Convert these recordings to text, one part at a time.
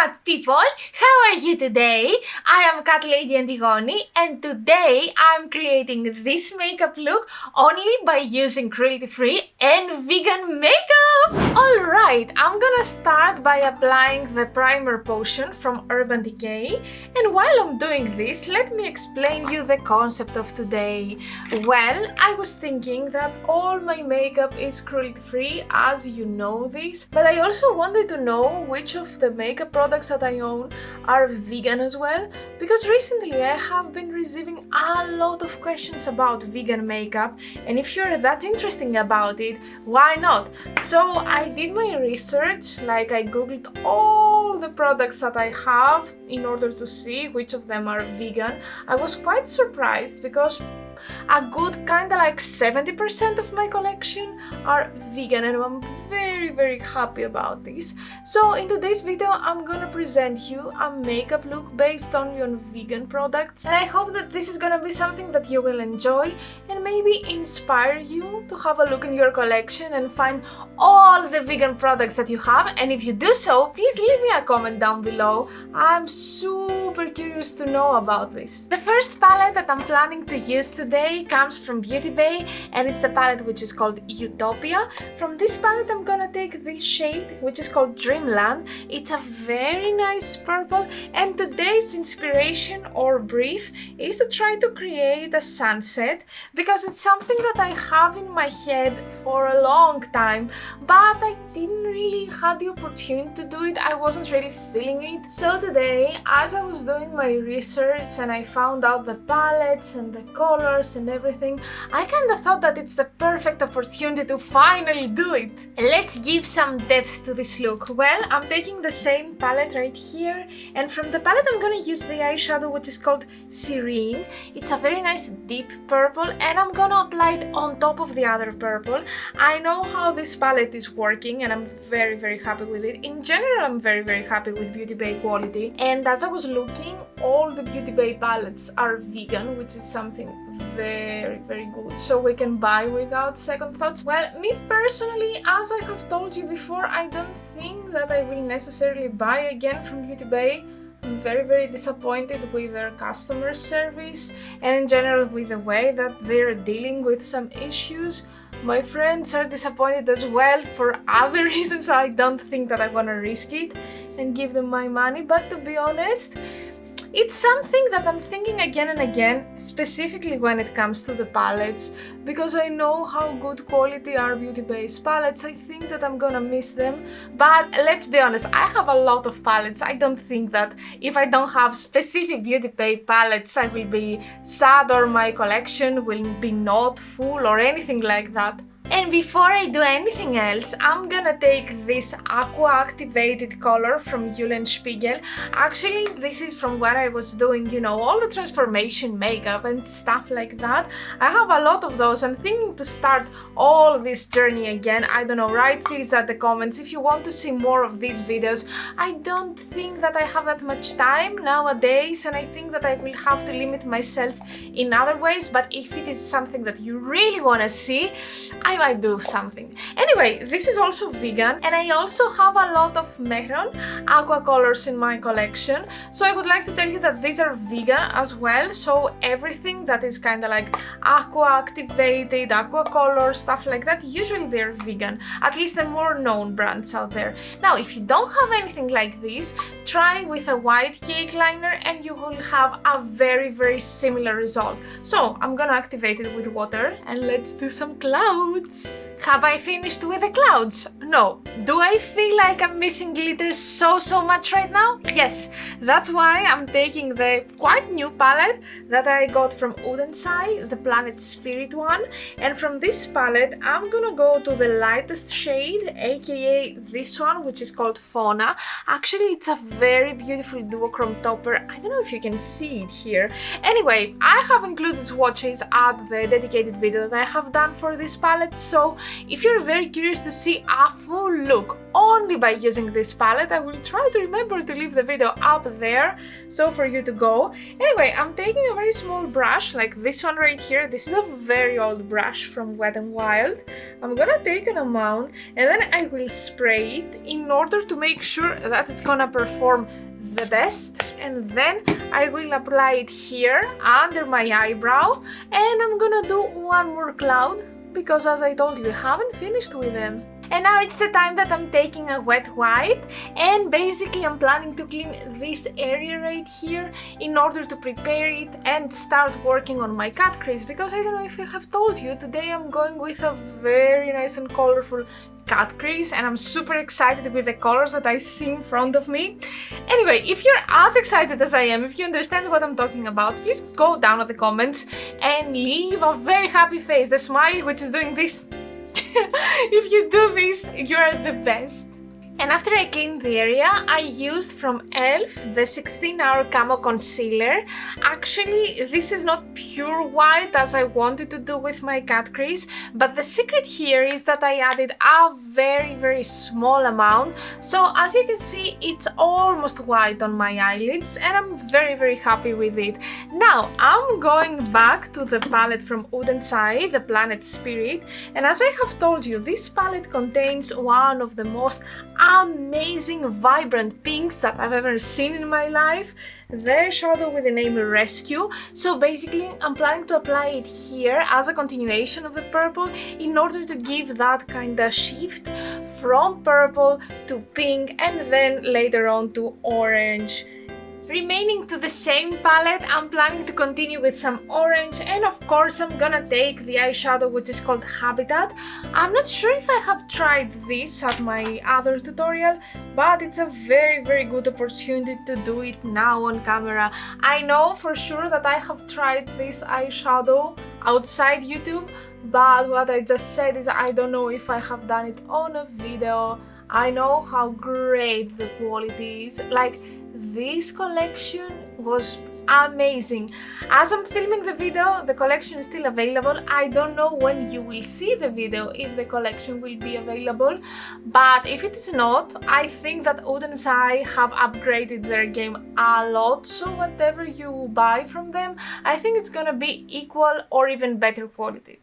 cat people, how are you today? I am Catlady Antigoni and today I'm creating this makeup look only by using cruelty-free and vegan makeup! Alright, I'm gonna start by applying the primer potion from Urban Decay, and while I'm doing this, let me explain you the concept of today. Well, I was thinking that all my makeup is cruelty-free, as you know this, but I also wanted to know which of the makeup products that I own are vegan as well, because recently I have been receiving a lot of questions about vegan makeup, and if you're that interested about it, why not? So I did my research, like I googled all the products that I have in order to see which of them are vegan. I was quite surprised because a good kinda like 70% of my collection are vegan, and I'm very happy about this. So in today's video I'm gonna present you a makeup look based only on vegan products, and I hope that this is gonna be something that you will enjoy and maybe inspire you to have a look in your collection and find all the vegan products that you have. And if you do so, please leave me a comment down below. I'm super curious to know about this. The first palette that I'm planning to use today comes from Beauty Bay, and it's the palette which is called Utopia. From this palette I'm gonna take this shade which is called Dreamland. It's a very nice purple, and today's inspiration or brief is to try to create a sunset, because it's something that I have in my head for a long time, but I didn't really have the opportunity to do it. I wasn't really feeling it. So today, as I was doing my research and I found out the palettes and the colors and everything, I kinda thought that it's the perfect opportunity to finally do it. Let's give some depth to this look. Well, I'm taking the same palette right here, and from the palette I'm gonna use the eyeshadow which is called Serene. It's a very nice deep purple, and I'm gonna apply it on top of the other purple. I know how this palette is working and I'm very happy with it. In general, I'm very happy with Beauty Bay quality, and as I was looking, all the Beauty Bay palettes are vegan, which is something very good, so we can buy without second thoughts. Well, me personally, as I have told you before, I don't think that I will necessarily buy again from Beauty Bay. I'm very disappointed with their customer service and in general with the way that they're dealing with some issues. My friends are disappointed as well for other reasons, so I don't think that I want to risk it and give them my money. But to be honest, it's something that I'm thinking again and again, specifically when it comes to the palettes, because I know how good quality are Beauty Bay's palettes. I think that I'm gonna miss them, but let's be honest, I have a lot of palettes. I don't think that if I don't have specific Beauty Bay palettes, I will be sad or my collection will be not full or anything like that. And before I do anything else, I'm gonna take this aqua activated color from Eulenspiegel. Actually, this is from where I was doing, you know, all the transformation makeup and stuff like that. I have a lot of those. I'm thinking to start all this journey again. I don't know, write please at the comments if you want to see more of these videos. I don't think that I have that much time nowadays, and I think that I will have to limit myself in other ways, but if it is something that you really want to see, I might do something. Anyway, this is also vegan, and I also have a lot of Mehron aqua colors in my collection, so I would like to tell you that these are vegan as well. So everything that is kind of like aqua activated, aqua color, stuff like that, usually they're vegan, at least the more known brands out there. Now, if you don't have anything like this, try with a white cake liner and you will have a very similar result. So I'm gonna activate it with water and let's do some clouds. Have I finished with the clouds? No. Do I feel like I'm missing glitter so much right now? Yes, that's why I'm taking the quite new palette that I got from Udensai, the Planet Spirit one, and from this palette I'm gonna go to the lightest shade, aka this one, which is called Fauna. Actually, it's a very beautiful duochrome topper. I don't know if you can see it here. Anyway, I have included swatches at the dedicated video that I have done for this palette, so if you're very curious to see a full look only by using this palette. I will try to remember to leave the video up there so for you to go. Anyway, I'm taking a very small brush like this one right here. This is a very old brush from Wet n Wild. I'm gonna take an amount and then I will spray it in order to make sure that it's gonna perform the best, and then I will apply it here under my eyebrow, and I'm gonna do one more cloud because, as I told you, I haven't finished with them. And now it's the time that I'm taking a wet wipe, and basically I'm planning to clean this area right here in order to prepare it and start working on my cut crease, because I don't know if I have told you, today I'm going with a very nice and colorful cut crease, and I'm super excited with the colors that I see in front of me. Anyway, if you're as excited as I am, if you understand what I'm talking about, please go down in the comments and leave a very happy face, the smile which is doing this. If you do this, you're the best. And after I cleaned the area, I used from e.l.f. the 16-hour Camo Concealer. Actually, this is not pure white as I wanted to do with my cut crease, but the secret here is that I added a very small amount. So as you can see, it's almost white on my eyelids, and I'm very happy with it. Now, I'm going back to the palette from Aden, the Planet Spirit, and as I have told you, this palette contains one of the most amazing vibrant pinks that I've ever seen in my life, the shadow with the name Rescue. So basically I'm planning to apply it here as a continuation of the purple in order to give that kind of shift from purple to pink and then later on to orange. Remaining to the same palette, I'm planning to continue with some orange, and of course I'm gonna take the eyeshadow which is called Habitat. I'm not sure if I have tried this at my other tutorial, but it's a very good opportunity to do it now on camera. I know for sure that I have tried this eyeshadow outside YouTube, but what I just said is I don't know if I have done it on a video. I know how great the quality is. Like, this collection was amazing. As I'm filming the video, the collection is still available. I don't know when you will see the video if the collection will be available, but if it is not, I think that Aden have upgraded their game a lot, so whatever you buy from them, I think it's gonna be equal or even better quality.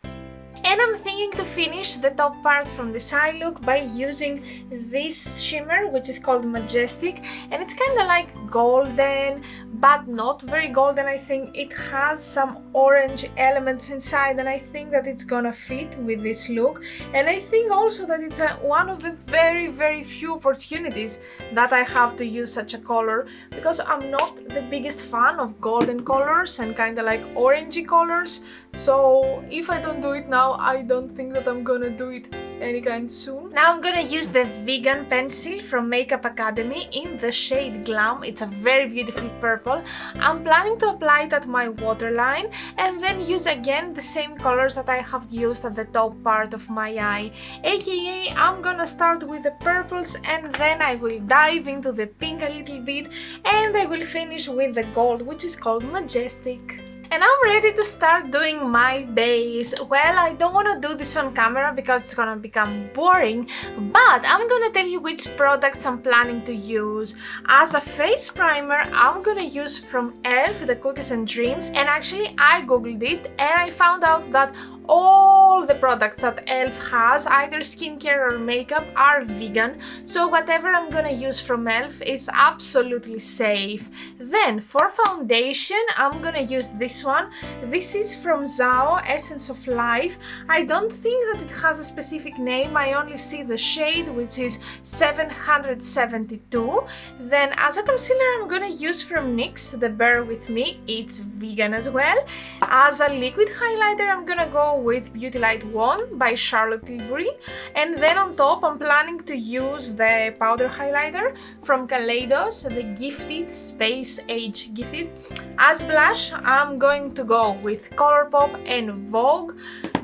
And I'm thinking to finish the top part from this eye look by using this shimmer which is called Majestic, and it's kind of like golden but not very golden. I think it has some orange elements inside, and I think that it's gonna fit with this look. And I think also that it's one of the very few opportunities that I have to use such a color, because I'm not the biggest fan of golden colors and kind of like orangey colors. So if I don't do it now, I don't think that I'm gonna do it anytime soon. Now I'm gonna use the Vegan pencil from Makeup Academy in the shade Glam. It's a very beautiful purple. I'm planning to apply it at my waterline and then use again the same colors that I have used at the top part of my eye. AKA, I'm gonna start with the purples and then I will dive into the pink a little bit, and I will finish with the gold, which is called Majestic. And I'm ready to start doing my base. Well, I don't want to do this on camera because it's gonna become boring, but I'm gonna tell you which products I'm planning to use. As a face primer, I'm gonna use from e.l.f. the Cookies and Dreams, and actually I googled it and I found out that all the products that e.l.f. has, either skincare or makeup, are vegan, so whatever I'm gonna use from e.l.f. is absolutely safe. Then for foundation, I'm gonna use this one. This is from Zao, Essence of Life. I don't think that it has a specific name, I only see the shade, which is 772. Then as a concealer, I'm gonna use from NYX, the Bear With Me. It's vegan as well. As a liquid highlighter, I'm gonna go with Beauty Light Wand by Charlotte Tilbury, and then on top I'm planning to use the powder highlighter from Kaleidos, the Gifted Space Age Gifted. As blush, I'm going to go with Colourpop and Vogue.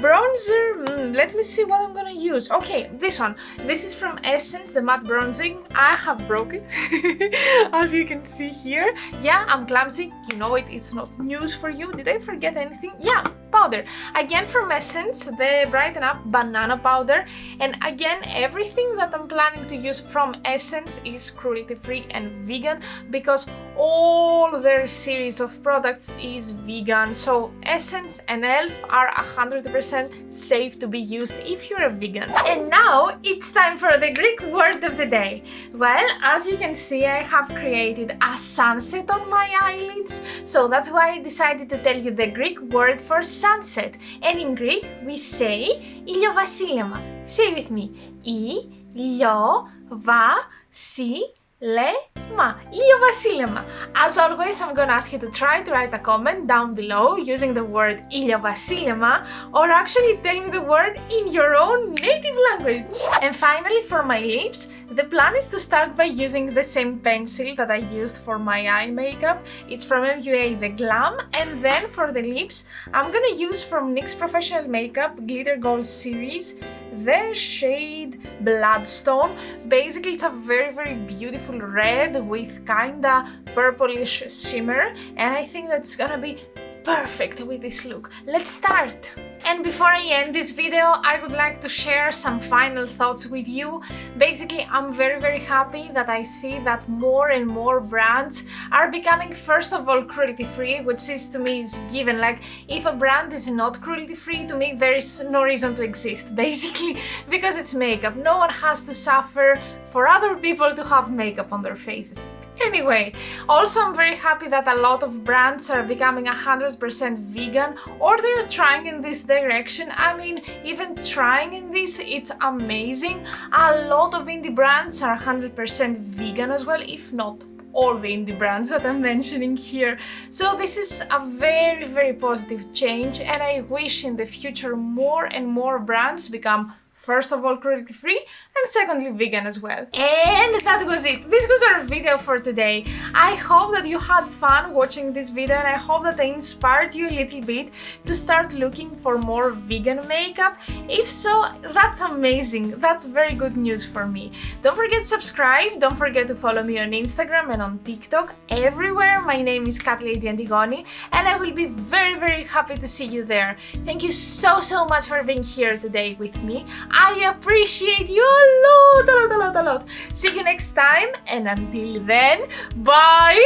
Bronzer, let me see what I'm gonna use. Okay, this one. This is from Essence, the matte bronzing. I have broke it, as you can see here. Yeah, I'm clumsy, you know it, it's not news for you. Did I forget anything? Yeah, powder powder. Again from Essence, the Brighten Up banana powder. And again, everything that I'm planning to use from Essence is cruelty-free and vegan because all their series of products is vegan. So Essence and Elf are 100% safe to be used if you're a vegan. And now it's time for the Greek word of the day. Well, as you can see, I have created a sunset on my eyelids, so that's why I decided to tell you the Greek word for sunset. And in Greek we say ηλιοβασίλεμα. Say with me. Ηλιοβασίλεμα. Ηλιοβασίλεμα. As always, I'm gonna ask you to try to write a comment down below using the word ηλιοβασίλεμα, or actually tell me the word in your own native language. And finally, for my lips, the plan is to start by using the same pencil that I used for my eye makeup. It's from MUA The Glam. And then for the lips, I'm gonna use from NYX Professional Makeup Glitter Gold series the shade Bloodstone. Basically, it's a very beautiful red with kinda purplish shimmer, and I think that's gonna be perfect with this look. Let's start! And before I end this video, I would like to share some final thoughts with you. Basically, I'm very happy that I see that more and more brands are becoming, first of all, cruelty-free, which is to me is given. Like, if a brand is not cruelty-free, to me there is no reason to exist, basically, because it's makeup. No one has to suffer for other people to have makeup on their faces. Anyway, also I'm very happy that a lot of brands are becoming 100% vegan, or they're trying in this direction. I mean, even trying in this, it's amazing. A lot of indie brands are 100% vegan as well, if not all the indie brands that I'm mentioning here. So this is a very positive change, and I wish in the future more and more brands become, first of all, cruelty-free, and secondly, vegan as well. And that was it. This was our video for today. I hope that you had fun watching this video, and I hope that I inspired you a little bit to start looking for more vegan makeup. If so, that's amazing. That's very good news for me. Don't forget to subscribe. Don't forget to follow me on Instagram and on TikTok. Everywhere, my name is Catlady Antigoni, and I will be very happy to see you there. Thank you so much for being here today with me. I appreciate you a lot. See you next time, and until then, bye!